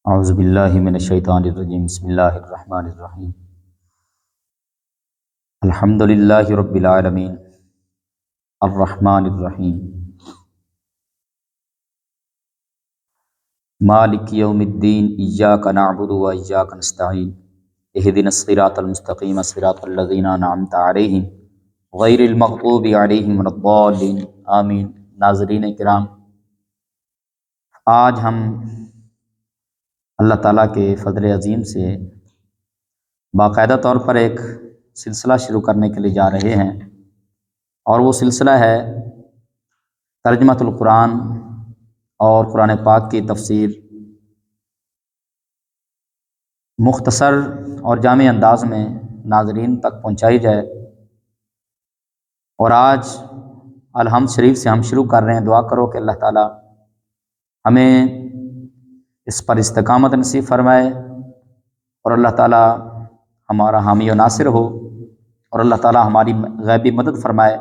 اعوذ باللہ من الشیطان الرجیم بسم اللہ الرحمن الرحیم الحمد للہ رب العالمین الرحمن الرحیم مالک یوم الدین ایاک نعبد و ایاک نستعین اہدنا الصراط المستقیم صراط الذین انعمت علیہم غیر المغضوب علیہم ولا الضالین آمین۔ ناظرین کرام، آج ہم اللہ تعالیٰ کے فضل عظیم سے باقاعدہ طور پر ایک سلسلہ شروع کرنے کے لیے جا رہے ہیں، اور وہ سلسلہ ہے ترجمۃ القرآن اور قرآن پاک کی تفسیر مختصر اور جامع انداز میں ناظرین تک پہنچائی جائے۔ اور آج الحمد شریف سے ہم شروع کر رہے ہیں۔ دعا کرو کہ اللہ تعالیٰ ہمیں اس پر استقامت نصیب فرمائے، اور اللہ تعالیٰ ہمارا حامی و ناصر ہو، اور اللہ تعالیٰ ہماری غیبی مدد فرمائے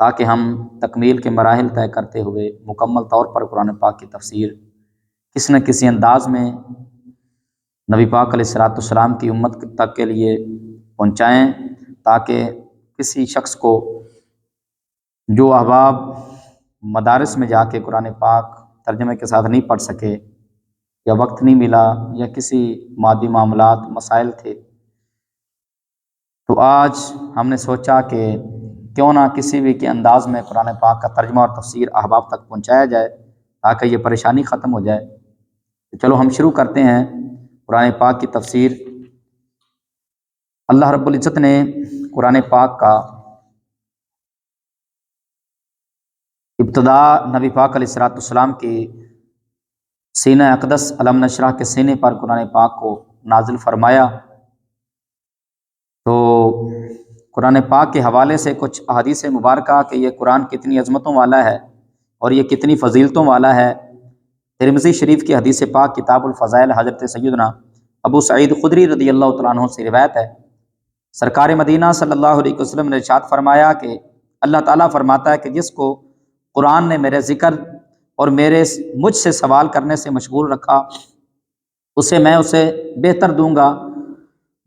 تاکہ ہم تکمیل کے مراحل طے کرتے ہوئے مکمل طور پر قرآن پاک کی تفسیر کسی نہ کسی انداز میں نبی پاک علیہ الصلوۃ والسلام کی امت تک کے لیے پہنچائیں، تاکہ کسی شخص کو جو احباب مدارس میں جا کے قرآن پاک ترجمے کے ساتھ نہیں پڑھ سکے، یا وقت نہیں ملا، یا کسی مادی معاملات مسائل تھے، تو آج ہم نے سوچا کہ کیوں نہ کسی بھی کے انداز میں قرآن پاک کا ترجمہ اور تفسیر احباب تک پہنچایا جائے تاکہ یہ پریشانی ختم ہو جائے۔ تو چلو ہم شروع کرتے ہیں قرآن پاک کی تفسیر۔ اللہ رب العزت نے قرآن پاک کا ابتدا نبی پاک علیہ الصلوۃ والسلام کی سینہ اقدس علم نشرح کے سینے پر قرآن پاک کو نازل فرمایا، تو قرآن پاک کے حوالے سے کچھ احادیث مبارکہ کہ یہ قرآن کتنی عظمتوں والا ہے اور یہ کتنی فضیلتوں والا ہے۔ ترمذی شریف کی حدیث پاک کتاب الفضائل حضرت سیدنا ابو سعید خدری رضی اللہ تعالیٰ عنہ سے روایت ہے، سرکار مدینہ صلی اللہ علیہ وسلم نے ارشاد فرمایا کہ اللہ تعالیٰ فرماتا ہے کہ جس کو قرآن نے میرے ذکر اور مجھ سے سوال کرنے سے مشغول رکھا، میں اسے بہتر دوں گا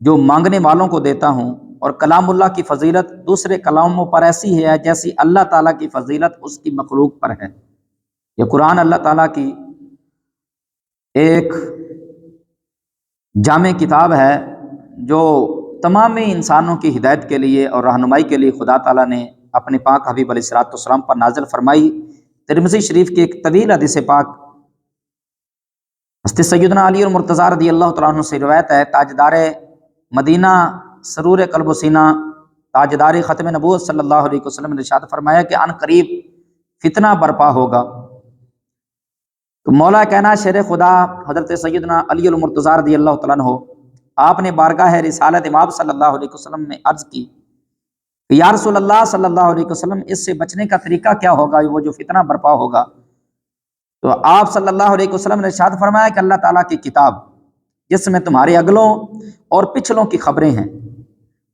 جو مانگنے والوں کو دیتا ہوں۔ اور کلام اللہ کی فضیلت دوسرے کلاموں پر ایسی ہے جیسی اللہ تعالیٰ کی فضیلت اس کی مخلوق پر ہے۔ یہ قرآن اللہ تعالیٰ کی ایک جامع کتاب ہے جو تمام انسانوں کی ہدایت کے لیے اور رہنمائی کے لیے خدا تعالیٰ نے اپنے پاک حبیب علیہ الصلوۃ والسلام پر نازل فرمائی۔ ترمذی شریف کی ایک طویل حدیث پاک حضرت سیدنا علی المرتضیٰ رضی اللہ تعالیٰ عنہ سے روایت ہے، تاجدار مدینہ سرور قلب و سینہ تاجدار ختم نبوت صلی اللہ علیہ وسلم نے ارشاد فرمایا کہ ان قریب فتنہ برپا ہوگا۔ تو مولا کائنات شیر خدا حضرت سیدنا علی المرتضیٰ رضی اللہ تعالیٰ عنہ آپ نے بارگاہ رسالت امام صلی اللہ علیہ وسلم میں عرض کی کہ یا رسول اللہ صلی اللہ علیہ وسلم، اس سے بچنے کا طریقہ کیا ہوگا، وہ جو فتنہ برپا ہوگا؟ تو آپ صلی اللہ علیہ وسلم نے ارشاد فرمایا کہ اللہ تعالیٰ کی کتاب جس میں تمہارے اگلوں اور پچھلوں کی خبریں ہیں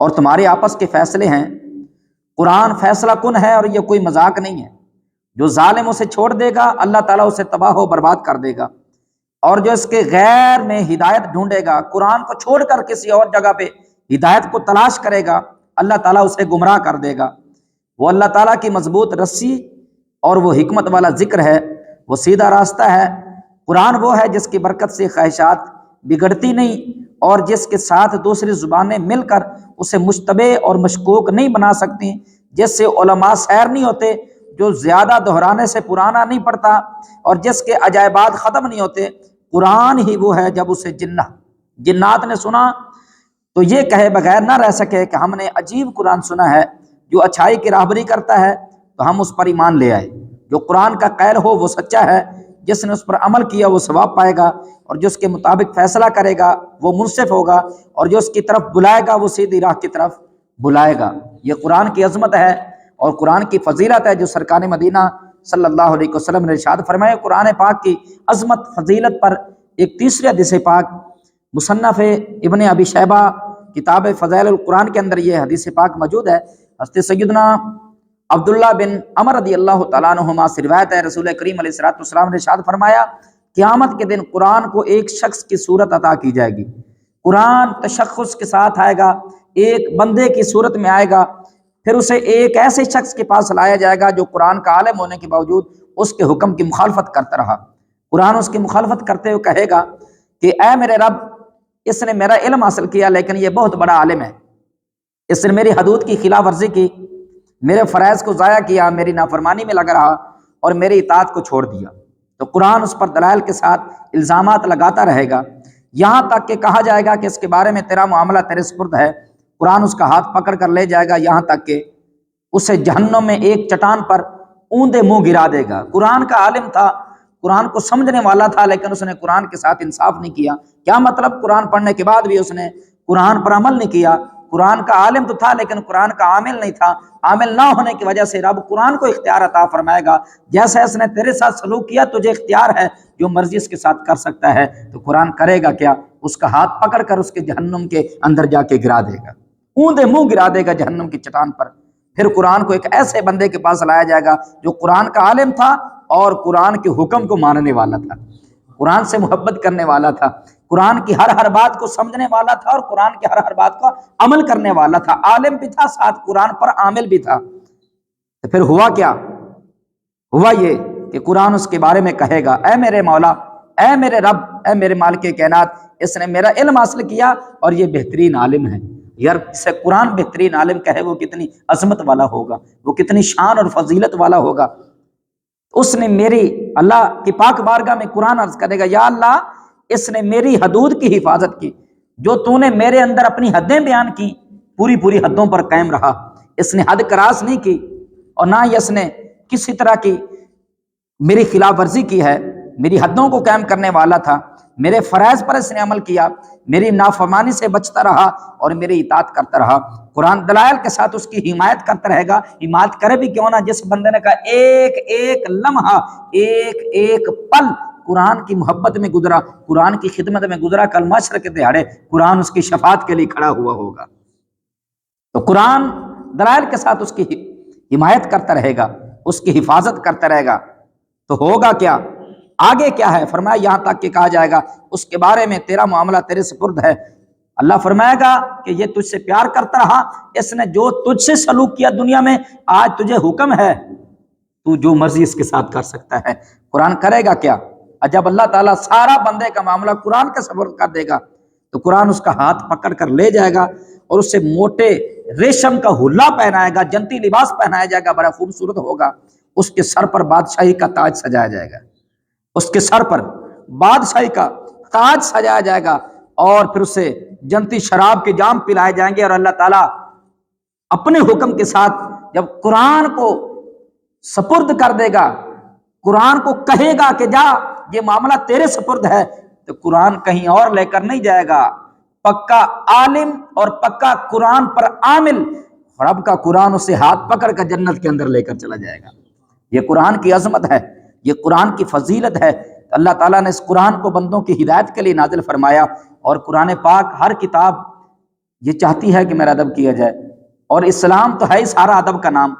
اور تمہارے آپس کے فیصلے ہیں، قرآن فیصلہ کن ہے اور یہ کوئی مذاق نہیں ہے۔ جو ظالم اسے چھوڑ دے گا اللہ تعالیٰ اسے تباہ و برباد کر دے گا، اور جو اس کے غیر میں ہدایت ڈھونڈے گا، قرآن کو چھوڑ کر کسی اور جگہ پہ ہدایت کو تلاش کرے گا، اللہ تعالیٰ اسے گمراہ کر دے گا۔ وہ اللہ تعالیٰ کی مضبوط رسی اور وہ حکمت والا ذکر ہے، وہ سیدھا راستہ ہے۔ قرآن وہ ہے جس کی برکت سے خواہشات بگڑتی نہیں، اور جس کے ساتھ دوسری زبانیں مل کر اسے مشتبہ اور مشکوک نہیں بنا سکتی، جس سے علماء سیر نہیں ہوتے، جو زیادہ دہرانے سے پرانا نہیں پڑتا، اور جس کے عجائبات ختم نہیں ہوتے۔ قرآن ہی وہ ہے جب اسے جنات نے سنا تو یہ کہے بغیر نہ رہ سکے کہ ہم نے عجیب قرآن سنا ہے جو اچھائی کی راہبری کرتا ہے، تو ہم اس پر ایمان لے آئے۔ جو قرآن کا قائل ہو وہ سچا ہے، جس نے اس پر عمل کیا وہ ثواب پائے گا، اور جو اس کے مطابق فیصلہ کرے گا وہ منصف ہوگا، اور جو اس کی طرف بلائے گا وہ سیدھی راہ کی طرف بلائے گا۔ یہ قرآن کی عظمت ہے اور قرآن کی فضیلت ہے جو سرکار مدینہ صلی اللہ علیہ وسلم نے ارشاد فرمایا۔ قرآن پاک کی عظمت فضیلت پر ایک تیسری حدیث پاک مصنف ابن ابی شیبہ کتاب فضائل القرآن کے اندر یہ حدیث پاک موجود ہے۔ حضرت سیدنا عبداللہ بن عمر رضی اللہ تعالیٰ عنہما سے روایت ہے، رسول کریم علیہ الصلوۃ والسلام نے ارشاد فرمایا قیامت کے دن قرآن کو ایک شخص کی صورت عطا کی جائے گی، قرآن تشخص کے ساتھ آئے گا، ایک بندے کی صورت میں آئے گا، پھر اسے ایک ایسے شخص کے پاس لایا جائے گا جو قرآن کا عالم ہونے کے باوجود اس کے حکم کی مخالفت کرتا رہا۔ قرآن اس کی مخالفت کرتے ہوئے کہے گا کہ اے میرے رب، اس نے میرا علم حاصل کیا لیکن یہ بہت بڑا عالم ہے، اس نے میری حدود کی خلاف ورزی کی، میرے فرائض کو ضائع کیا، میری نافرمانی میں لگ رہا اور میری اطاعت کو چھوڑ دیا۔ تو قرآن اس پر دلائل کے ساتھ الزامات لگاتا رہے گا، یہاں تک کہ کہا جائے گا کہ اس کے بارے میں تیرا معاملہ تیرے سپرد ہے۔ قرآن اس کا ہاتھ پکڑ کر لے جائے گا یہاں تک کہ اسے جہنم میں ایک چٹان پر اوندے منہ گرا دے گا۔ قرآن کا عالم تھا، قرآن کو سمجھنے والا تھا، لیکن اس نے قرآن کے ساتھ انصاف نہیں کیا۔ کیا مطلب؟ قرآن پڑھنے کے بعد بھی اس نے قرآن پر عمل نہیں کیا۔ قرآن کا عالم تو تھا لیکن قرآن کا عامل نہیں تھا۔ عامل نہ ہونے کی وجہ سے رب قرآن کو اختیار عطا فرمائے گا، جیسے اس نے تیرے ساتھ سلوک کیا تجھے اختیار ہے، جو مرضی اس کے ساتھ کر سکتا ہے۔ تو قرآن کرے گا کیا؟ اس کا ہاتھ پکڑ کر اس کے جہنم کے اندر جا کے گرا دے گا، اوندے منہ گرا دے گا جہنم کی چٹان پر۔ پھر قرآن کو ایک ایسے بندے کے پاس لایا جائے گا جو قرآن کا عالم تھا اور قرآن کے حکم کو ماننے والا تھا، قرآن سے محبت کرنے والا تھا، قرآن کی ہر بات کو سمجھنے والا تھا اور قرآن کی ہر بات کا عمل کرنے والا تھا، عالم بھی تھا، ساتھ قرآن پر عامل بھی تھا۔ تو پھر ہوا کیا؟ ہوا یہ کہ قرآن اس کے بارے میں کہے گا اے میرے مولا، اے میرے رب، اے میرے مالک کائنات، اس نے میرا علم حاصل کیا اور یہ بہترین عالم ہے۔ یار اسے قرآن بہترین عالم کہے، وہ کتنی عظمت والا ہوگا، وہ کتنی شان اور فضیلت والا ہوگا۔ اس نے میری اللہ کی پاک بارگاہ میں قرآن عرض کرے گا یا اللہ، اس نے میری حدود کی حفاظت کی، جو تو نے میرے اندر اپنی حدیں بیان کی پوری پوری حدوں پر قائم رہا، اس نے حد کراس نہیں کی اور نہ ہی اس نے کسی طرح کی میری خلاف ورزی کی ہے، میری حدوں کو قائم کرنے والا تھا، میرے فرائض پر اس نے عمل کیا، میری نافرمانی سے بچتا رہا اور میری اطاعت کرتا رہا۔ قرآن دلائل کے ساتھ اس کی حمایت کرتا رہے گا، حمایت کرے بھی کیوں نہ، جس بندے نے کہا ایک ایک لمحہ، ایک ایک پل قرآن کی محبت میں گزرا، قرآن کی خدمت میں گزرا، کل محشر کے دہاڑے قرآن اس کی شفاعت کے لیے کھڑا ہوا ہوگا۔ تو قرآن دلائل کے ساتھ اس کی حمایت کرتا رہے گا، اس کی حفاظت کرتا رہے گا۔ تو ہوگا کیا؟ آگے کیا ہے؟ فرمایا یہاں تک کہ کہا جائے گا اس کے بارے میں تیرا معاملہ تیرے سپرد ہے۔ اللہ فرمائے گا کہ یہ تجھ سے پیار کرتا رہا، اس نے جو تجھ سے سلوک کیا دنیا میں، آج تجھے حکم ہے تو جو مرضی اس کے ساتھ کر سکتا ہے۔ قرآن کرے گا کیا؟ جب اللہ تعالیٰ سارا بندے کا معاملہ قرآن کے سپرد کر دے گا تو قرآن اس کا ہاتھ پکڑ کر لے جائے گا اور اسے موٹے ریشم کا حلہ پہنائے گا، جنتی لباس پہنایا جائے گا، بڑا خوبصورت ہوگا۔ اس کے سر پر بادشاہی کا تاج سجایا جائے گا، اس کے سر پر بادشاہی کا تاج سجایا جائے گا اور پھر اسے جنتی شراب کے جام پلائے جائیں گے۔ اور اللہ تعالیٰ اپنے حکم کے ساتھ جب قرآن کو سپرد کر دے گا، قرآن کو کہے گا کہ جا یہ معاملہ تیرے سپرد ہے، تو قرآن کہیں اور لے کر نہیں جائے گا، پکا عالم اور پکا قرآن پر عامل رب کا قرآن اسے ہاتھ پکڑ کر جنت کے اندر لے کر چلا جائے گا۔ یہ قرآن کی عظمت ہے، یہ قرآن کی فضیلت ہے۔ اللہ تعالیٰ نے اس قرآن کو بندوں کی ہدایت کے لیے نازل فرمایا، اور قرآن پاک ہر کتاب یہ چاہتی ہے کہ میرا ادب کیا جائے، اور اسلام تو ہے ہی سارا ادب کا نام۔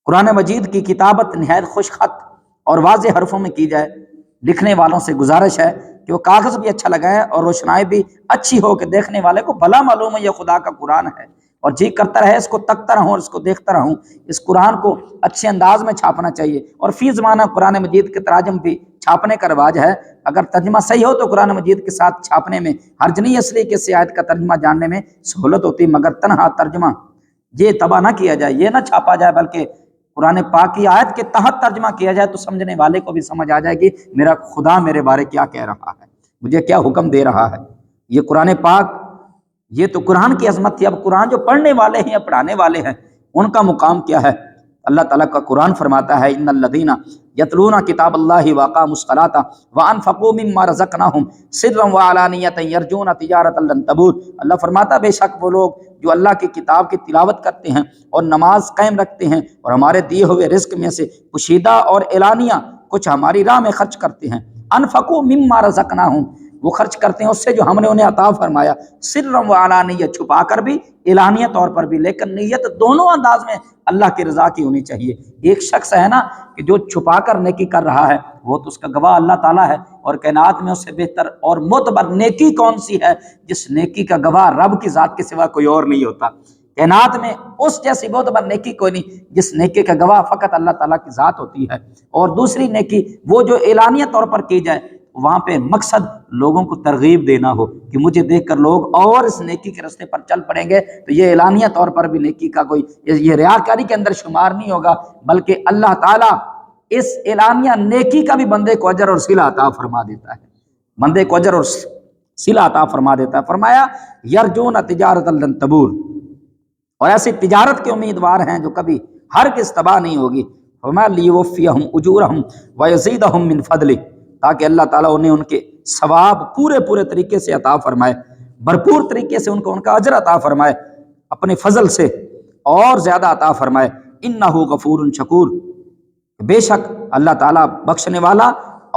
قرآن مجید کی کتابت نہایت خوش خط اور واضح حرفوں میں کی جائے۔ لکھنے والوں سے گزارش ہے کہ وہ کاغذ بھی اچھا لگائیں اور روشنائی بھی اچھی ہو کہ دیکھنے والے کو بھلا معلوم ہے یہ خدا کا قرآن ہے، اور جی کرتا رہے اس کو تکتا رہوں اور اس کو دیکھتا رہوں۔ اس قرآن کو اچھے انداز میں چھاپنا چاہیے، اور فی زمانہ قرآن مجید کے تراجم بھی چھاپنے کا رواج ہے۔ اگر ترجمہ صحیح ہو تو قرآن مجید کے ساتھ چھاپنے میں حرج نہیں، اس لیے کہ اس آیت کا ترجمہ جاننے میں سہولت ہوتی، مگر تنہا ترجمہ یہ تباہ نہ کیا جائے، یہ نہ چھاپا جائے، بلکہ قرآن پاک کی آیت کے تحت ترجمہ کیا جائے تو سمجھنے والے کو بھی سمجھ آ جائے گی میرا خدا میرے بارے کیا کہہ رہا ہے، مجھے کیا حکم دے رہا ہے۔ یہ قرآن پاک، یہ تو قرآن کی عظمت تھی۔ اب قرآن جو پڑھنے والے ہیں یا پڑھانے والے ہیں ان کا مقام کیا ہے؟ اللہ تعالیٰ کا قرآن فرماتا ہے ان الذین یتلون کتاب اللہ واقاموا الصلاۃ وانفقوا مما رزقناہم سرا وعلانیۃ یرجون تجارۃ لن تبور۔ اللہ فرماتا بے شک وہ لوگ جو اللہ کی کتاب کی تلاوت کرتے ہیں اور نماز قائم رکھتے ہیں اور ہمارے دیے ہوئے رزق میں سے پوشیدہ اور اعلانیہ کچھ ہماری راہ میں خرچ کرتے ہیں، انفقوا مما رزقناہم، وہ خرچ کرتے ہیں اس سے جو ہم نے انہیں عطا فرمایا، سرًا و علانیہ، چھپا کر بھی اعلانیہ طور پر بھی، لیکن نیت دونوں انداز میں اللہ کی رضا کی ہونی چاہیے۔ ایک شخص ہے نا کہ جو چھپا کر نیکی کر رہا ہے، وہ تو اس کا گواہ اللہ تعالیٰ ہے، اور کائنات میں اس سے بہتر اور معتبر نیکی کون سی ہے؟ جس نیکی کا گواہ رب کی ذات کے سوا کوئی اور نہیں ہوتا۔ کائنات میں اس جیسی معتبر نیکی کوئی نہیں جس نیکی کا گواہ فقط اللہ تعالیٰ کی ذات ہوتی ہے۔ اور دوسری نیکی وہ جو اعلانیہ طور پر کی جائے، وہاں پہ مقصد لوگوں کو ترغیب دینا ہو کہ مجھے دیکھ کر لوگ اور اس نیکی کے راستے پر چل پڑیں گے، تو یہ اعلانیہ طور پر بھی نیکی کا کوئی، یہ ریاکاری کے اندر شمار نہیں ہوگا، بلکہ اللہ تعالیٰ اس اعلانیہ نیکی کا بھی بندے کو اجر اور صلہ عطا فرما دیتا ہے، بندے کو اجر اور صلہ عطا فرما دیتا ہے۔ فرمایا یرجون تجارت لن تبور، اور ایسی تجارت کے امیدوار ہیں جو کبھی ہرگز تباہ نہیں ہوگی۔ فرمایا لیوفیہم اجورہم ویزیدہم من فضلہ، تاکہ اللہ تعالیٰ انہیں ان کے ثواب پورے طریقے سے عطا فرمائے، بھرپور طریقے سے ان کو ان کا اجر عطا فرمائے، اپنے فضل سے اور زیادہ عطا فرمائے۔ انہ غفور شکور، بے شک اللہ تعالیٰ بخشنے والا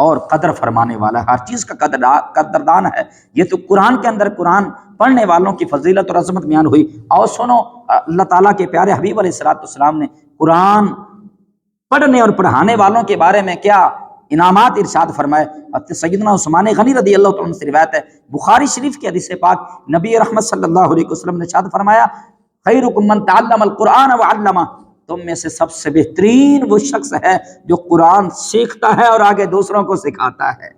اور قدر فرمانے والا ہے، ہر چیز کا قدردان ہے۔ یہ تو قرآن کے اندر قرآن پڑھنے والوں کی فضیلت اور عظمت بیان ہوئی۔ اور سنو، اللہ تعالیٰ کے پیارے حبیب علیہ السلام نے قرآن پڑھنے اور پڑھانے والوں کے بارے میں کیا انعامات ارشاد فرمائے۔ سیدنا عثمان غنی رضی اللہ تعالیٰ عنہ سے روایت ہے، بخاری شریف کی حدیث پاک، نبی رحمت صلی اللہ علیہ وسلم نے ارشاد فرمایا خیرکم من تعلم القرآن وعلمہ، تم میں سے سب سے بہترین وہ شخص ہے جو قرآن سیکھتا ہے اور آگے دوسروں کو سکھاتا ہے،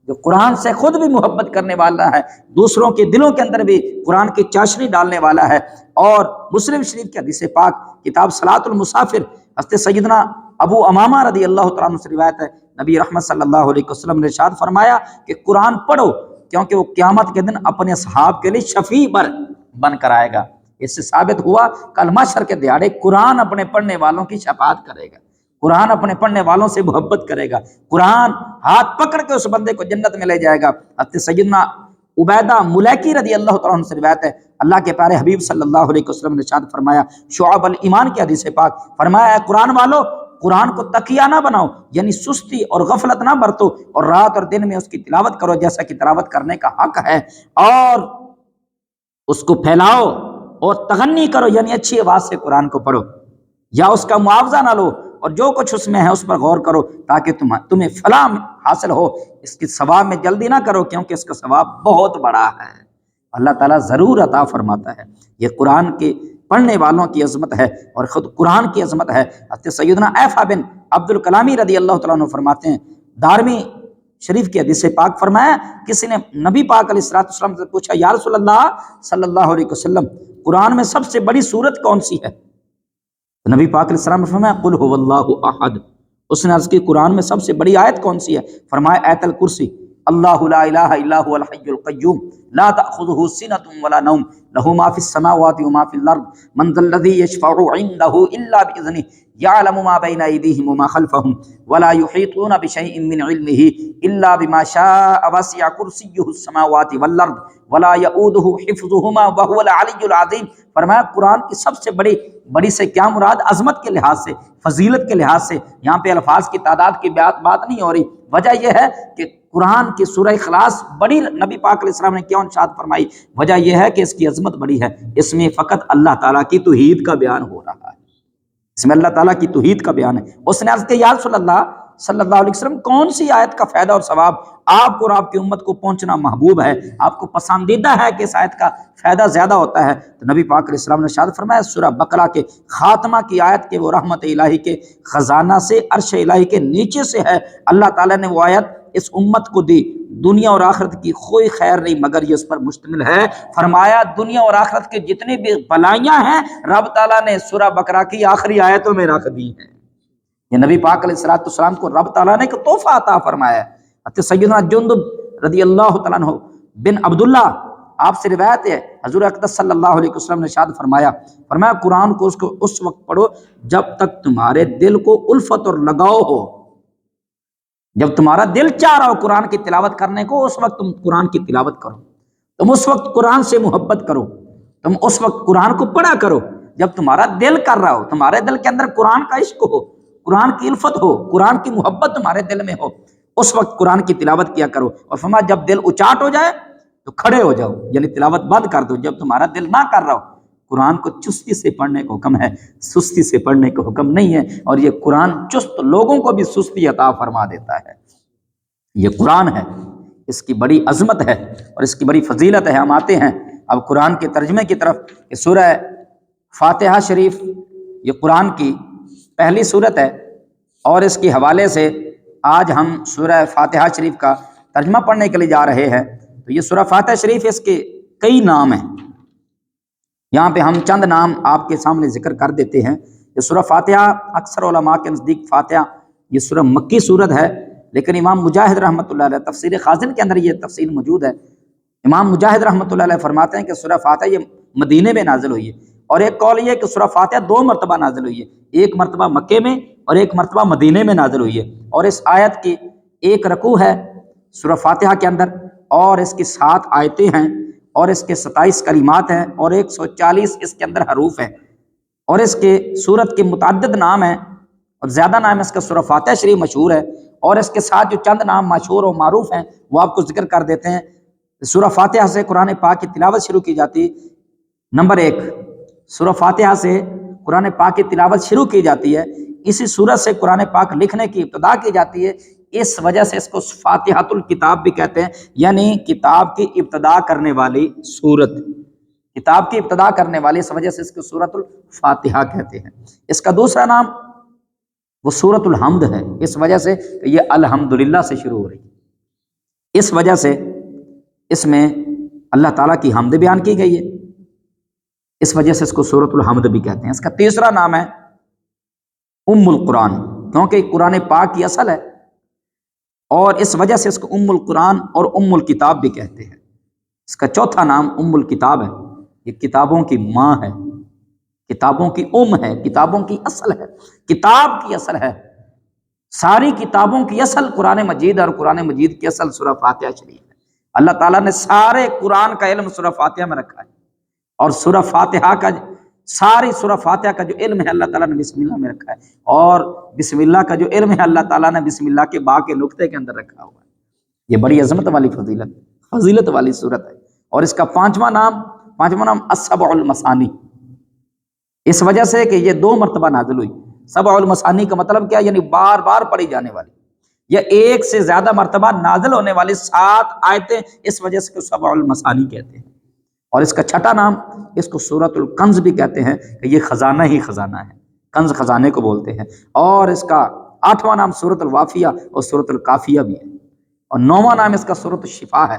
جو قرآن سے خود بھی محبت کرنے والا ہے، دوسروں کے دلوں کے اندر بھی قرآن کی چاشنی ڈالنے والا ہے۔ اور مسلم شریف کی حدیث پاک کتاب صلاۃ المسافر، حضرت سیدنا ابو امامہ رضی اللہ تعالیٰ عنہ سے روایت ہے، نبی رحمت صلی اللہ علیہ وسلم نے ارشاد فرمایا کہ قرآن پڑھو، کیونکہ وہ قیامت کے دن اپنے اصحاب کے لیے شفیع بن کر آئے گا۔ اس سے ثابت ہوا کل محشر کے دیہاڑے قرآن اپنے پڑھنے والوں کی شفاعت کرے گا، قرآن اپنے پڑھنے والوں سے محبت کرے گا، قرآن ہاتھ پکڑ کے اس بندے کو جنت میں لے جائے گا۔ حضرت سیدنا عبیدہ ملیکی رضی اللہ تعالیٰ عنہ سے روایت ہے، اللہ کے پیارے حبیب صلی اللہ علیہ وسلم نے ارشاد فرمایا شعب الایمان کی حدیث پاک، فرمایا اے قرآن والو، قرآن کو تکیہ نہ بناؤ، یعنی سستی اور غفلت نہ برتو، اور رات اور دن میں اس کی تلاوت کرو جیسا کہ تلاوت کرنے کا حق ہے، اور اس کو پھیلاؤ اور تغنی کرو، یعنی اچھی آواز سے قرآن کو پڑھو، یا اس کا معاوضہ نہ لو، اور جو کچھ اس میں ہے اس پر غور کرو تاکہ تمہیں فلاح حاصل ہو۔ اس کی ثواب میں جلدی نہ کرو کیونکہ اس کا ثواب بہت بڑا ہے، اللہ تعالیٰ ضرور عطا فرماتا ہے۔ یہ قرآن کے پڑھنے والوں کی عظمت ہے اور خود قرآن کی عظمت ہے۔ حضرت سیدنا ایفا بن عبد الکلامی رضی اللہ تعالیٰ عنہ فرماتے ہیں، دارمی شریف کی حدیث پاک، فرمایا کسی نے نبی پاک علیہ السلام سے پوچھا یا رسول اللہ صلی اللہ علیہ وسلم، قرآن میں سب سے بڑی سورت کون سی ہے؟ نبی پاک علیہ السلام نے فرمایا قل هو اللہ احد۔ اس نے عرض کی قرآن میں سب سے بڑی آیت کون سی ہے؟ فرمایا آیت الکرسی، اللہ لا الہ الا هو الحی القیوم لا تأخذه سنة ولا نوم له ما في السماوات وما في الارض من ذا الذي يشفع عنده الا باذنه يعلم ما بين ايديهم وما خلفهم ولا يحيطون بشيء من علمه الا بما شاء وسع كرسيه السماوات والارض ولا يؤوده حفظهما وهو العلی العظیم۔ فرمایا قرآن کی سب سے بڑی سے کیا مراد؟ عظمت کے لحاظ سے، فضیلت کے لحاظ سے، یہاں پہ الفاظ کی تعداد کی بات نہیں ہو رہی، وجہ یہ ہے کہ قرآن کی سورہ اخلاص بڑی نبی پاک علیہ السلام نے کیوں ارشاد فرمائی؟ وجہ یہ ہے کہ اس کی عظمت بڑی ہے، اس میں فقط اللہ تعالیٰ کی توحید کا بیان ہو رہا ہے، اس میں اللہ تعالیٰ کی توحید کا بیان ہے۔ اس نے عرض کیا یا رسول اللہ صلی اللہ علیہ وسلم، کون سی آیت کا فائدہ اور ثواب آپ کو اور آپ کی امت کو پہنچنا محبوب ہے، آپ کو پسندیدہ ہے کہ اس آیت کا فائدہ زیادہ ہوتا ہے؟ تو نبی پاک علیہ السلام نے ارشاد فرمایا سورہ بقرہ کے خاتمہ کی آیت کے وہ رحمت الہی کے خزانہ سے عرش الہی کے نیچے سے ہے، اللہ تعالیٰ نے وہ آیت اس امت کو دی، دنیا اور آخرت کی کوئی خیر نہیں مگر یہ اس پر مشتمل ہے۔ فرمایا دنیا اور آخرت کے جتنی بھی بلائیاں ہیں رب تعالیٰ نے سورہ بقرہ کی آخری آیتوں میں رکھ دی ہیں۔ یہ نبی پاک علیہ السلام کو رب تعالیٰ نے ایک تحفہ عطا فرمایا ہے۔ حضرت سیدنا جندب رضی اللہ تعالیٰ عنہ بن عبداللہ، آپ سے روایت ہے حضور اقدس صلی اللہ علیہ وسلم نے ارشاد فرمایا قرآن کو اس وقت پڑھو جب تک تمہارے دل کو الفت اور لگاؤ ہو، جب تمہارا دل چاہ رہا ہو قرآن کی تلاوت کرنے کو، اس وقت تم قرآن کی تلاوت کرو، تم اس وقت قرآن سے محبت کرو، تم اس وقت قرآن کو پڑھا کرو جب تمہارا دل کر رہا ہو، تمہارے دل کے اندر قرآن کا عشق ہو، قرآن کی الفت ہو، قرآن کی محبت تمہارے دل میں ہو، اس وقت قرآن کی تلاوت کیا کرو، اور فرمایا جب دل اچاٹ ہو جائے تو کھڑے ہو جاؤ، یعنی تلاوت بند کر دو جب تمہارا دل نہ کر رہا ہو۔ قرآن کو چستی سے پڑھنے کا حکم ہے، سستی سے پڑھنے کا حکم نہیں ہے، اور یہ قرآن چست لوگوں کو بھی سستی عطا فرما دیتا ہے۔ یہ قرآن ہے، اس کی بڑی عظمت ہے اور اس کی بڑی فضیلت ہے۔ ہم آتے ہیں اب قرآن کے ترجمے کی طرف کہ سورہ فاتحہ شریف یہ قرآن کی پہلی سورت ہے، اور اس کے حوالے سے آج ہم سورہ فاتحہ شریف کا ترجمہ پڑھنے کے لیے جا رہے ہیں۔ تو یہ سورہ فاتحہ شریف، اس کے کئی نام ہیں، یہاں پہ ہم چند نام آپ کے سامنے ذکر کر دیتے ہیں۔ یہ سورہ فاتحہ اکثر علماء کے نزدیک فاتحہ یہ سورہ مکی سورت ہے، لیکن امام مجاہد رحمۃ اللہ علیہ تفسیر خازن کے اندر یہ تفصیل موجود ہے۔ امام مجاہد رحمۃ اللہ علیہ فرماتے ہیں کہ سورہ فاتحہ یہ مدینے میں نازل ہوئی ہے، اور ایک قول یہ ہے کہ سورہ فاتحہ 2 مرتبہ نازل ہوئی ہے، ایک مرتبہ مکے میں اور ایک مرتبہ مدینے میں نازل ہوئی ہے، اور اس آیت کی ایک رکوع ہے سورہ فاتحہ کے اندر، اور اس کی 7 آیتیں ہیں، اور اس کے 27 کلمات ہیں، اور 140 اس کے اندر حروف ہیں، اور اس کے سورت کے متعدد نام ہیں، اور زیادہ نام اس کا سورہ فاتحہ شریف مشہور ہے، اور اس کے ساتھ جو چند نام مشہور اور معروف ہیں وہ آپ کو ذکر کر دیتے ہیں۔ سورہ فاتحہ سے قرآن پاک کی تلاوت شروع کی جاتی، نمبر 1 سورہ فاتحہ سے قرآن پاک کی تلاوت شروع کی جاتی ہے، اسی سورت سے قرآن پاک لکھنے کی ابتدا کی جاتی ہے، اس وجہ سے اس کو فاتحۃ الکتاب بھی کہتے ہیں، یعنی کتاب کی ابتدا کرنے والی سورت، کتاب کی ابتدا کرنے والی، اس وجہ سے اس کو سورۃ الفاتحہ کہتے ہیں۔ اس کا دوسرا نام وہ سورۃ الحمد ہے، اس وجہ سے کہ یہ الحمدللہ سے شروع ہو رہی ہے، اس وجہ سے اس میں اللہ تعالیٰ کی حمد بیان کی گئی ہے، اس وجہ سے اس کو سورۃ الحمد بھی کہتے ہیں۔ اس کا تیسرا نام ہے ام القرآن، کیونکہ قرآن پاک کی اصل ہے، اور اس وجہ سے اس کو ام القرآن اور ام الکتاب بھی کہتے ہیں۔ اس کا چوتھا نام ام الکتاب ہے، یہ کتابوں کی ماں ہے، کتابوں کی ہے، کتابوں کی اصل ہے، کتاب کی اصل ہے، ساری کتابوں کی اصل قرآن مجید، اور قرآن مجید کی اصل سورہ فاتحہ شریف ہے۔ اللہ تعالیٰ نے سارے قرآن کا علم سورہ فاتحہ میں رکھا ہے، اور سورہ فاتحہ کا ساری سورہ فاتحہ کا جو علم ہے اللہ تعالیٰ نے بسم اللہ میں رکھا ہے، اور بسم اللہ کا جو علم ہے اللہ تعالیٰ نے بسم اللہ کے با کے نقطے کے اندر رکھا ہوا ہے۔ یہ بڑی عظمت والی فضیلت والی سورت ہے۔ اور اس کا پانچواں نام السبع المثانی، اس وجہ سے کہ یہ 2 مرتبہ نازل ہوئی۔ سبع المثانی کا مطلب کیا، یعنی بار بار پڑھی جانے والی، یا ایک سے زیادہ مرتبہ نازل ہونے والی 7 آیتیں، اس وجہ سے سبع المثانی کہتے ہیں۔ اور اس کا چھٹا نام اس کو سورۃ الکنز بھی کہتے ہیں، کہ یہ خزانہ ہی خزانہ ہے، کنز خزانے کو بولتے ہیں۔ اور اس کا 8واں نام سورۃ الوافیہ اور سورۃ الکافیہ بھی ہے، اور 9واں نام اس کا سورۃ الشفا ہے،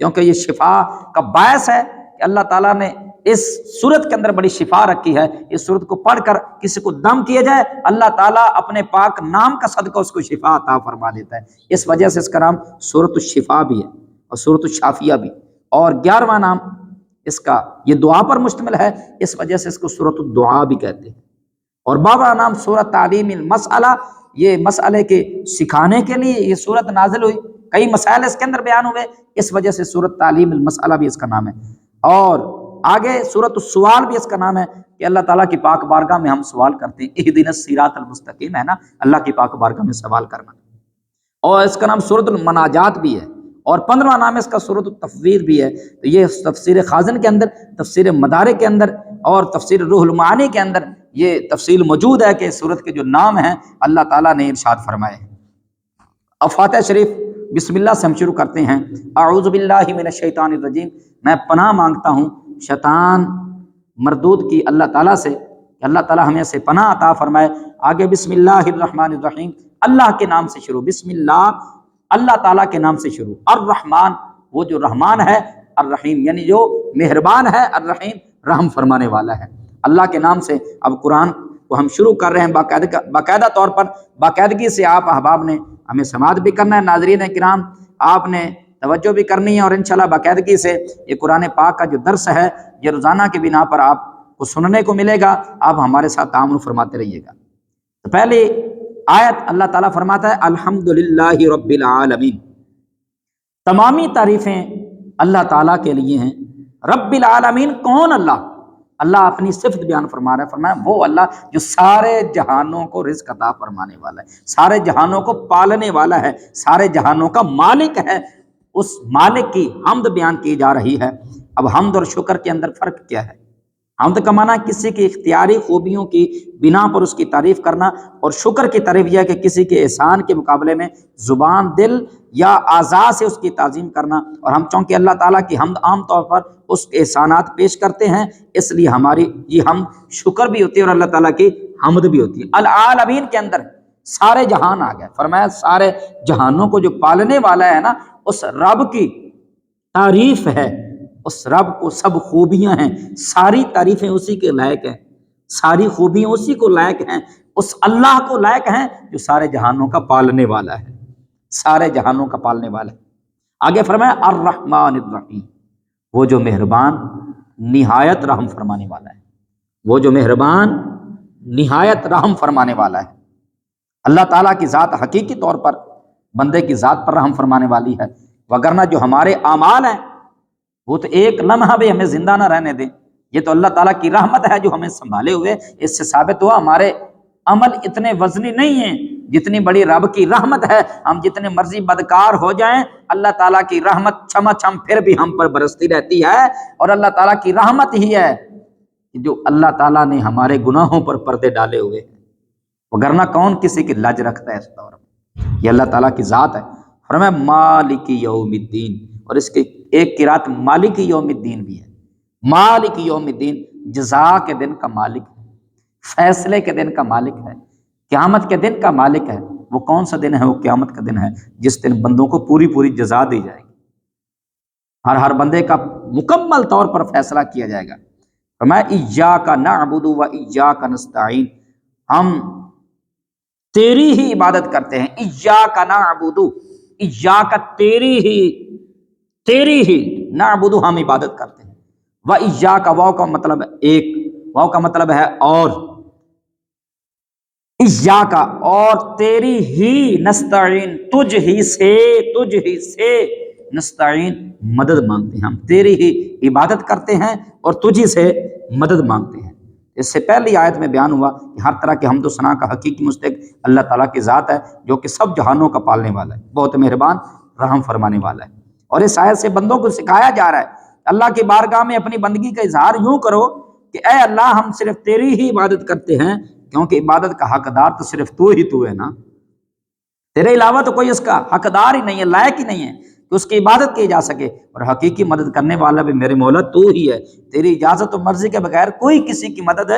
کیونکہ یہ شفا کا باعث ہے کہ اللہ تعالیٰ نے اس سورت کے اندر بڑی شفا رکھی ہے۔ اس سورت کو پڑھ کر کسی کو دم کیا جائے، اللہ تعالیٰ اپنے پاک نام کا صدقہ اس کو شفا عطا فرما دیتا ہے، اس وجہ سے اس کا نام سورۃ الشفا بھی ہے اور سورۃ الشافیہ بھی۔ اور 11واں نام اس کا یہ دعا پر مشتمل ہے، اس وجہ سے اس کو سورۃ الدعا بھی کہتے ہیں۔ اور 12واں نام سورۃ تعلیم المسئلہ، یہ مسئلے کے سکھانے کے لیے یہ سورت نازل ہوئی، کئی مسائل اس کے اندر بیان ہوئے، اس وجہ سے سورۃ تعلیم المسئلہ بھی اس کا نام ہے۔ اور آگے سورۃ السوال بھی اس کا نام ہے، کہ اللہ تعالیٰ کی پاک بارگاہ میں ہم سوال کرتے ہیں، اہدنا الصراط المستقیم ہے نا، اللہ کی پاک بارگاہ میں سوال کرنا۔ اور اس کا نام سورۃ المناجات بھی ہے، اور 15واں نام اس کا سورۃ التفویض بھی ہے۔ تو یہ تفسیر خازن کے اندر، تفسیر مدارک کے اندر، اور تفسیر روح المعانی کے اندر یہ تفصیل موجود ہے کہ سورت کے جو نام ہیں اللہ تعالیٰ نے ارشاد فرمائے ہیں۔ اب فاتحہ شریف بسم اللہ سے ہم شروع کرتے ہیں۔ اعوذ باللہ من الشیطان الرجیم، میں پناہ مانگتا ہوں شیطان مردود کی اللہ تعالیٰ سے، کہ اللہ تعالیٰ ہمیں سے پناہ عطا فرمائے۔ آگے بسم اللہ الرحمن الرحیم، اللہ کے نام سے شروع، بسم اللہ اللہ تعالیٰ کے نام سے شروع، الرحمن وہ جو رحمان ہے، الرحیم یعنی جو مہربان ہے، الرحیم رحم فرمانے والا ہے۔ اللہ کے نام سے اب قرآن کو ہم شروع کر رہے ہیں، باقاعدہ طور پر باقاعدگی سے آپ احباب نے ہمیں سماعت بھی کرنا ہے، ناظرین کرام آپ نے توجہ بھی کرنی ہے، اور انشاءاللہ باقاعدگی سے یہ قرآن پاک کا جو درس ہے یہ روزانہ کی بنا پر آپ کو سننے کو ملے گا، آپ ہمارے ساتھ تعامل فرماتے رہیے گا۔ تو پہلی آیت اللہ تعالیٰ فرماتا ہے الحمدللہ رب العالمین، تمامی تعریفیں اللہ تعالیٰ کے لیے ہیں۔ رب العالمین کون؟ اللہ، اللہ اپنی صفت بیان فرما رہا ہے، فرمایا وہ اللہ جو سارے جہانوں کو رزق عطا فرمانے والا ہے، سارے جہانوں کو پالنے والا ہے، سارے جہانوں کا مالک ہے، اس مالک کی حمد بیان کی جا رہی ہے۔ اب حمد اور شکر کے اندر فرق کیا ہے؟ حمد کا معنی کسی کی اختیاری خوبیوں کی بنا پر اس کی تعریف کرنا، اور شکر کی تعریف یہ ہے کہ کسی کے احسان کے مقابلے میں زبان، دل یا اعضاء سے اس کی تعظیم کرنا۔ اور ہم چونکہ اللہ تعالیٰ کی حمد عام طور پر اس کے احسانات پیش کرتے ہیں، اس لیے ہماری یہ حمد شکر بھی ہوتی ہے اور اللہ تعالیٰ کی حمد بھی ہوتی ہے۔ العالمین کے اندر سارے جہان آ گئے، فرمایا سارے جہانوں کو جو پالنے والا ہے نا، اس رب کی تعریف ہے، اس رب کو سب خوبیاں ہیں، ساری تعریفیں اسی کے لائق ہیں، ساری خوبیاں اسی کو لائق ہیں، اس اللہ کو لائق ہیں جو سارے جہانوں کا پالنے والا ہے، سارے جہانوں کا پالنے والا ہے۔ آگے فرمایا الرحمن الرحیم، وہ جو مہربان نہایت رحم فرمانے والا ہے، وہ جو مہربان نہایت رحم فرمانے والا ہے۔ اللہ تعالیٰ کی ذات حقیقی طور پر بندے کی ذات پر رحم فرمانے والی ہے، وگرنہ جو ہمارے اعمال ہیں وہ تو ایک لمحہ بھی ہمیں زندہ نہ رہنے دیں، یہ تو اللہ تعالیٰ کی رحمت ہے جو ہمیں سنبھالے ہوئے۔ اس سے ثابت ہوا ہمارے عمل اتنے وزنی نہیں ہیں جتنی بڑی رب کی رحمت ہے۔ ہم جتنے مرضی بدکار ہو جائیں، اللہ تعالیٰ کی رحمت چھما چھم پھر بھی ہم پر برستی رہتی ہے، اور اللہ تعالیٰ کی رحمت ہی ہے جو اللہ تعالیٰ نے ہمارے گناہوں پر پردے ڈالے ہوئے ہیں، وگرنہ کون کسی کی لج رکھتا ہے اس دور میں؟ یہ اللہ تعالیٰ کی ذات ہے۔ فرمایا مالک یوم الدین، اور اس کے ایک قرات مالک یوم الدین بھی ہے۔ مالک یوم الدین جزا کے دن کا مالک ہے، فیصلے کے دن کا مالک ہے، قیامت کے دن کا مالک ہے۔ وہ کون سا دن ہے؟ وہ قیامت کا دن ہے جس دن بندوں کو پوری پوری جزا دی جائے گی، ہر بندے کا مکمل طور پر فیصلہ کیا جائے گا۔ فرمایا ایاک نعبد و ایاک نستعین، ہم تیری ہی عبادت کرتے ہیں۔ ایاک نعبد، ایاک تیری ہی، نعبد ہم عبادت کرتے ہیں، و ایاک واو کا مطلب ایک، واو کا مطلب ہے اور، ایاک اور تیری ہی، نستعین تجھ ہی سے نستعین مدد مانگتے ہیں، ہم تیری ہی عبادت کرتے ہیں اور تجھی سے مدد مانگتے ہیں۔ اس سے پہلی آیت میں بیان ہوا کہ ہر طرح کے حمد و ثنا کا حقیقی مستحق اللہ تعالیٰ کی ذات ہے جو کہ سب جہانوں کا پالنے والا ہے، بہت مہربان رحم فرمانے والا ہے۔ اور اس آیت سے بندوں کو سکھایا جا رہا ہے اللہ کی بارگاہ میں اپنی بندگی کا اظہار یوں کرو کہ اے اللہ ہم صرف تیری ہی عبادت کرتے ہیں، کیونکہ عبادت کا حقدار تو صرف تو ہے نا، تیرے علاوہ تو کوئی اس کا حقدار ہی نہیں ہے، لائق ہی نہیں ہے کہ اس کی عبادت کی جا سکے، اور حقیقی مدد کرنے والا بھی میرے مولا تو ہی ہے، تیری اجازت و مرضی کے بغیر کوئی کسی کی مدد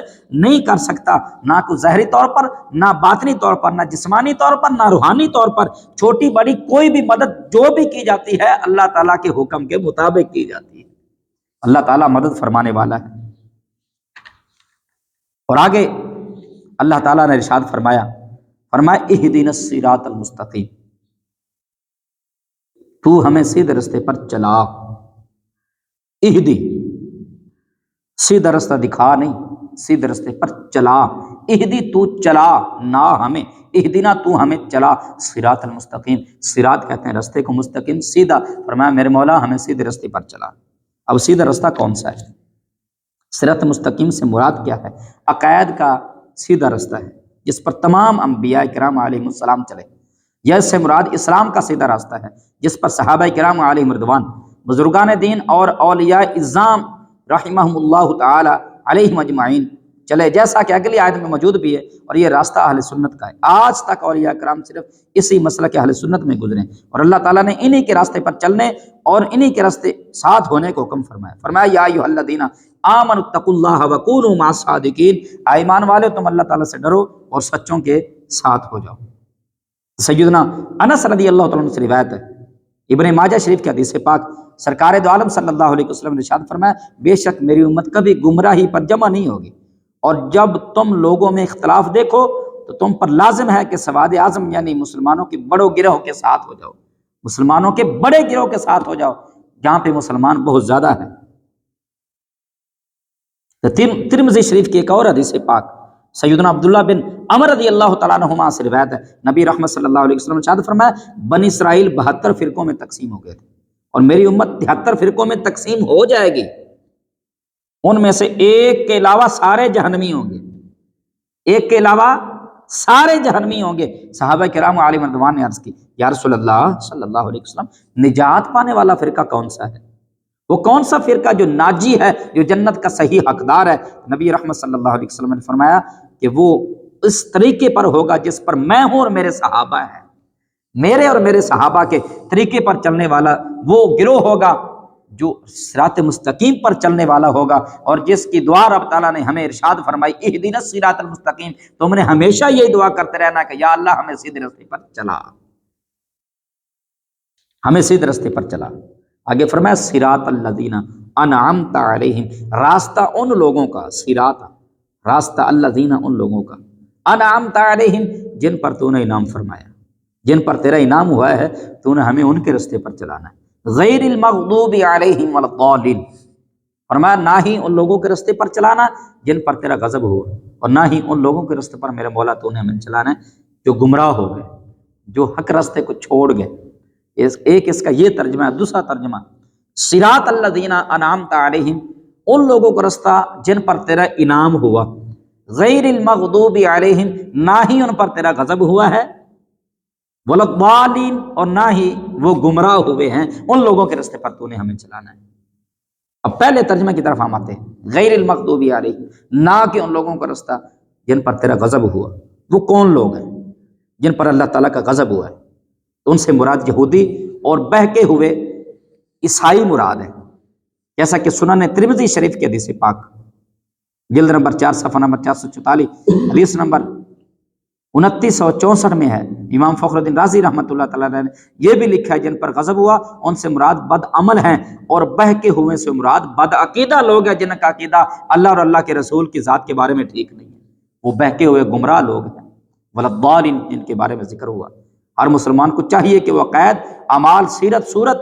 نہیں کر سکتا، نہ کوئی ظاہری طور پر، نہ باطنی طور پر، نہ جسمانی طور پر، نہ روحانی طور پر، چھوٹی بڑی کوئی بھی مدد جو بھی کی جاتی ہے اللہ تعالیٰ کے حکم کے مطابق کی جاتی ہے۔ اللہ تعالیٰ مدد فرمانے والا ہے۔ اور آگے اللہ تعالیٰ نے ارشاد فرمایا اہدنا الصراط المستقیم، تو ہمیں سیدھے رستے پر چلا۔ اہدی سیدھا رستہ دکھا نہیں، سیدھے رستے پر چلا۔ اہدی تو چلا، نہ ہمیں، اہدنا تو ہمیں چلا، صراط المستقیم، صراط کہتے ہیں رستے کو، مستقیم سیدھا، فرمایا میرے مولا ہمیں سیدھے رستے پر چلا۔ اب سیدھا رستہ کون سا ہے؟ صراط مستقیم سے مراد کیا ہے؟ عقائد کا سیدھا رستہ ہے جس پر تمام انبیاء کرام علیہم السلام چلے، یا اس سے مراد اسلام کا سیدھا راستہ ہے جس پر صحابہ کرام علیہم رضوان، بزرگان دین اور اولیاء اعظام رحمہم اللہ تعالی علیہم اجمعین چلے، جیسا کہ اگلی آیت میں موجود بھی ہے۔ اور یہ راستہ اہل سنت کا ہے، آج تک اولیاء کرام صرف اسی مسلک اہل سنت میں گزرے، اور اللہ تعالیٰ نے انہی کے راستے پر چلنے اور انہی کے راستے ساتھ ہونے کو حکم فرمایا یا ایھا الذین آمنوا اتقوا اللہ وکونوا مع الصادقین، ایمان والے تم اللہ تعالیٰ سے ڈرو اور سچوں کے ساتھ ہو جاؤ۔ سیدنا انس رضی اللہ تعالیٰ عنہ سے روایت ہے، ابن ماجہ شریف کی حدیث پاک، سرکار دو عالم صلی اللہ علیہ وسلم نے ارشاد فرمایا بے شک میری امت کبھی گمراہی پر جمع نہیں ہوگی، اور جب تم لوگوں میں اختلاف دیکھو تو تم پر لازم ہے کہ سواد اعظم یعنی مسلمانوں کے بڑوں گروہ کے ساتھ ہو جاؤ، مسلمانوں کے بڑے گروہ کے ساتھ ہو جاؤ جہاں پہ مسلمان بہت زیادہ ہیں۔ ترمذی شریف کی ایک اور حدیث پاک، سیدنا عبداللہ بن عمر رضی اللہ تعالیٰ عنہما سے روایت ہے، نبی رحمت صلی اللہ علیہ وسلم نے ارشاد فرمایا بنی اسرائیل 72 فرقوں میں تقسیم ہو گئے تھے، اور میری امت 73 فرقوں میں تقسیم ہو جائے گی۔ ان میں سے ایک کے علاوہ سارے جہنمی ہوں گے، ایک کے علاوہ سارے جہنمی ہوں گے۔ صحابہ کرام علیہم رضوان نے عرض کی یا رسول اللہ صلی اللہ علیہ وسلم، نجات پانے والا فرقہ کون سا ہے؟ وہ کون سا فرقہ جو ناجی ہے، جو جنت کا صحیح حقدار ہے؟ نبی رحمت صلی اللہ علیہ وسلم نے فرمایا کہ وہ اس طریقے پر ہوگا جس پر میں ہوں اور میرے صحابہ ہیں، میرے اور میرے صحابہ کے طریقے پر چلنے والا وہ گروہ ہوگا جو صراط مستقیم پر چلنے والا ہوگا، اور جس کی دعا رب تعالیٰ نے ہمیں ارشاد فرمائی اہدنا الصراط المستقیم، تم نے ہمیشہ یہی دعا کرتے رہنا کہ یا اللہ ہمیں سیدھے راستے پر چلا، ہمیں سیدھے راستے پر چلا۔ آگے فرمایا صراط الذین انعمت علیہم، راستہ ان لوگوں کا، صراط راستہ الذین ان لوگوں کا، انعمت علیہم جن پر تو نے انعام فرمایا، جن پر تیرا انعام ہوا ہے، تو نے ہمیں ان کے راستے پر چلانا ہے۔ غیر المغضوب علیہم ولا الضالین، فرمایا نہ ہی ان لوگوں کے راستے پر چلانا جن پر تیرا غضب ہوا، اور نہ ہی ان لوگوں کے راستے پر میرے مولا تو نے ہمیں چلانا ہے جو گمراہ ہو گئے، جو حق راستے کو چھوڑ گئے۔ ایک اس کا یہ ترجمہ ہے۔ دوسرا ترجمہ صراط الذین انعمت علیہم، ان لوگوں کا راستہ جن پر تیرا انعام ہوا، غیر المغضوب علیہم نہ ہی ان پر تیرا غضب ہوا ہے، ولا الضالین اور نہ ہی وہ گمراہ ہوئے ہیں، ان لوگوں کے راستے پر تو نے ہمیں چلانا ہے۔ اب پہلے ترجمے کی طرف ہم آتے ہیں، غیر المغضوب علیہم نہ کہ ان لوگوں کا راستہ جن پر تیرا غضب ہوا۔ وہ کون لوگ ہیں جن پر اللہ تعالیٰ کا غضب ہوا ہے؟ تو ان سے مراد یہودی اور بہکے ہوئے عیسائی مراد ہے، جیسا کہ سنن ترمذی شریف کی حدیث پاک جلد نمبر 4 صفحہ نمبر 444 حدیث نمبر 2964 میں ہے۔ امام فخر الدین رازی رحمۃ اللہ تعالیٰ نے یہ بھی لکھا ہے جن پر غضب ہوا ان سے مراد بد عمل ہیں، اور بہکے ہوئے سے مراد بد عقیدہ لوگ ہیں جن کا عقیدہ اللہ اور اللہ کے رسول کی ذات کے بارے میں ٹھیک نہیں ہے، وہ بہکے ہوئے گمراہ لوگ ہیں۔ ولضالین جن کے بارے میں ذکر ہوا۔ ہر مسلمان کو چاہیے کہ وہ عقائد، اعمال، سیرت، صورت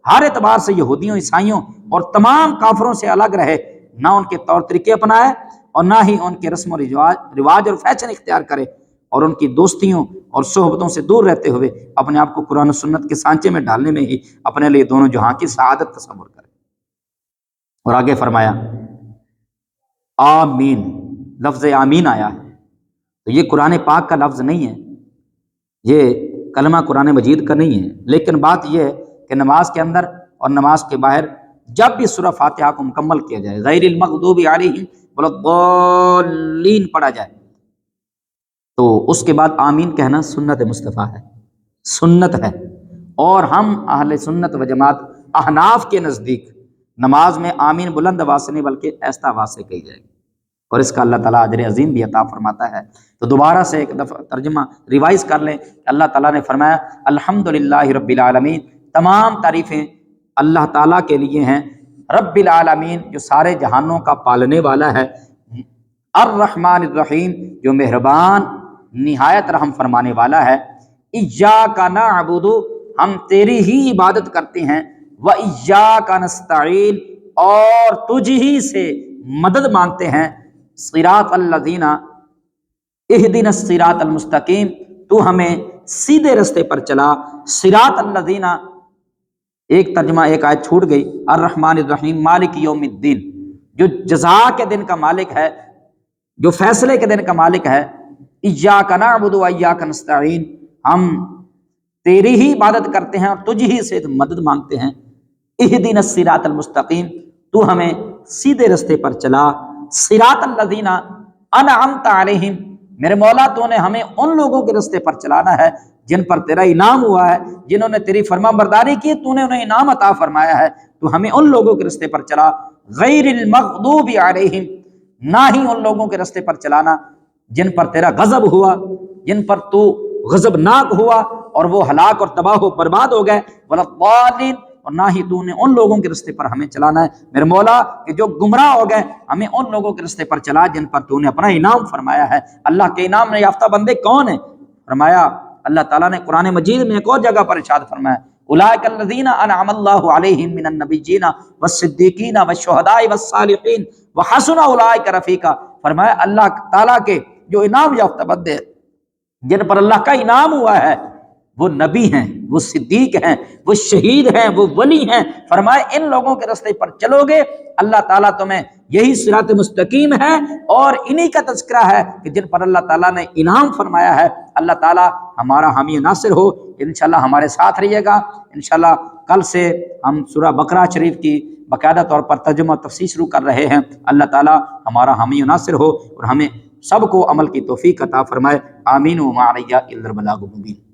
ہر اعتبار سے یہودیوں، عیسائیوں اور تمام کافروں سے الگ رہے، نہ ان کے طور طریقے اپنائے اور نہ ہی ان کے رسم و رواج اور فیشن اختیار کرے، اور ان کی دوستیوں اور صحبتوں سے دور رہتے ہوئے اپنے آپ کو قرآن و سنت کے سانچے میں ڈالنے میں ہی اپنے لیے دونوں جہاں کی سعادت تصور کرے۔ اور آگے فرمایا آمین، لفظ آمین آیا ہے تو یہ قرآن پاک کا لفظ نہیں ہے، یہ کلمہ قرآن مجید کا نہیں ہے، لیکن بات یہ ہے کہ نماز کے اندر اور نماز کے باہر جب بھی سورہ فاتحہ کو مکمل کیا جائے، غیر المغضوب علیہم ولا الضالین پڑھا جائے، تو اس کے بعد آمین کہنا سنت مصطفیٰ ہے، سنت ہے۔ اور ہم اہل سنت و جماعت احناف کے نزدیک نماز میں آمین بلند آواز سے نہیں بلکہ آہستہ آواز سے کہی جائے گی، اور اس کا اللہ تعالیٰ اجر عظیم بھی عطا فرماتا ہے۔ تو دوبارہ سے ایک دفعہ ترجمہ ریوائز کر لیں کہ اللہ تعالیٰ نے فرمایا الحمدللہ رب العالمین، تمام تعریفیں اللہ تعالیٰ کے لیے ہیں، رب العالمین جو سارے جہانوں کا پالنے والا ہے، الرحمن الرحیم جو مہربان نہایت رحم فرمانے والا ہے، ایاک نعبد ہم تیری ہی عبادت کرتے ہیں، و ایاک نستعین اور تجھ ہی سے مدد مانگتے ہیں، صراط الذین اہدنا الصراط المستقیم تو ہمیں سیدھے راستے پر چلا، صراط الذین ایک ترجمہ ایک آیت چھوٹ گئی، الرحمن الرحیم مالک یوم الدین جو جزا کے دن کا مالک ہے، جو فیصلے کے دن کا مالک ہے، ایاک نعبد و ایاک نستعین ہم تیری ہی عبادت کرتے ہیں اور تجھ ہی سے مدد مانگتے ہیں، اہدنا الصراط المستقیم تو ہمیں سیدھے راستے پر چلا، صراط الذین انعمت علیہم میرے مولا تو نے ہمیں ان لوگوں کے راستے پر چلانا ہے جن پر تیرا انعام ہوا ہے، جنہوں نے تیری فرما برداری کی تو نے انہیں انعام عطا فرمایا ہے، تو ہمیں ان لوگوں کے راستے پر چلا، غیر المغضوب علیہم نہ ہی ان لوگوں کے راستے پر چلانا جن پر تیرا غضب ہوا، جن پر تو غضب ناک ہوا اور وہ ہلاک اور تباہ و برباد ہو گئے، ولا الضالین اور نہ ہی تو نے ان لوگوں کے راستے پر ہمیں چلانا ہے میرے مولا کہ جو گمراہ ہو گئے، ہمیں ان لوگوں کے راستے پر چلا جن پر تو نے اپنا انعام فرمایا ہے۔ اللہ کے انعام میں یافتہ بندے کون ہیں؟ فرمایا اللہ تعالیٰ نے قرآن مجید میں ایک اور جگہ پر ارشاد فرمایا اولئک الذین انعم اللہ علیہم من النبیین والصدیقین والشہداء والصالحین وحسن اولئک رفیقا، فرمایا اللہ تعالیٰ کے جو انعام یافتہ بندے جن پر اللہ کا انعام ہوا ہے وہ نبی ہیں، وہ صدیق ہیں، وہ شہید ہیں، وہ ولی ہیں۔ فرمائے ان لوگوں کے راستے پر چلو گے اللہ تعالیٰ تمہیں یہی صراط مستقیم ہے، اور انہی کا تذکرہ ہے کہ جن پر اللہ تعالیٰ نے انعام فرمایا ہے۔ اللہ تعالیٰ ہمارا حامی ناصر ہو، انشاءاللہ ہمارے ساتھ رہیے گا۔ انشاءاللہ کل سے ہم سورہ بقرہ شریف کی باقاعدہ طور پر ترجمہ و تفسیر شروع کر رہے ہیں۔ اللہ تعالیٰ ہمارا حامی و ناصر ہو اور ہمیں سب کو عمل کی توفیق عطا فرمائے۔ آمین و ما علیہ الا البلاغ المبین۔